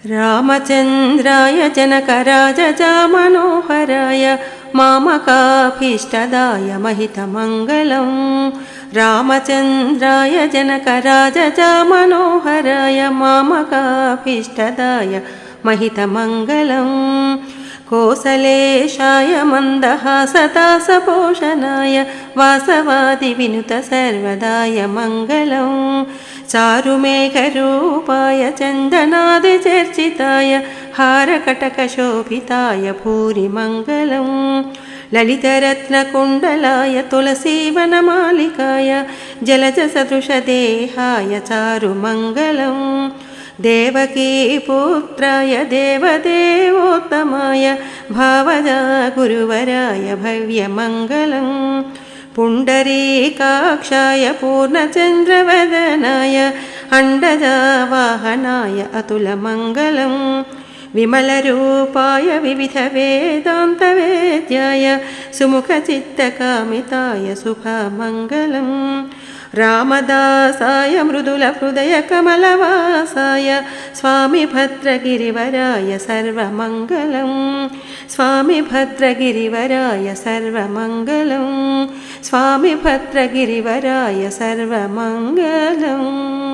रामचन्द्राय जनकराजजामनोहराय मामकाभीष्टदाय महितमङ्गलम्। रामचन्द्राय जनकराजजामनोहराय मामकाभीष्टदाय महितमङ्गलम्। कोसलेशाय मन्दहासतासपोषणाय वासवादिविनुत सर्वदाय मङ्गलम्। चारुमेघरूपाय चन्दनादिचर्चिताय हारकटकशोभिताय भूरिमङ्गलम्। ललितरत्नकुण्डलाय तुलसीवनमालिकाय जलजसदृशदेहाय चारुमङ्गलम्। देवकीपुत्राय देवदेवोत्तमाय भावजा गुरुवराय भव्यमङ्गलम्। पुण्डरीकाक्षाय पूर्णचन्द्रवदनाय अण्डजावाहनाय अतुलमङ्गलम्। विमलरूपाय विविधवेदान्तवेद्याय सुमुखचित्तकामिताय शुभमङ्गलम्। रामदासाय मृदुलहृदयकमलवासाय स्वामी भद्रगिरिवराय सर्वमङ्गलम्। स्वामी भद्रगिरिवराय सर्वमङ्गलम्। स्वामी भद्रगिरिवराय सर्वमङ्गलम्।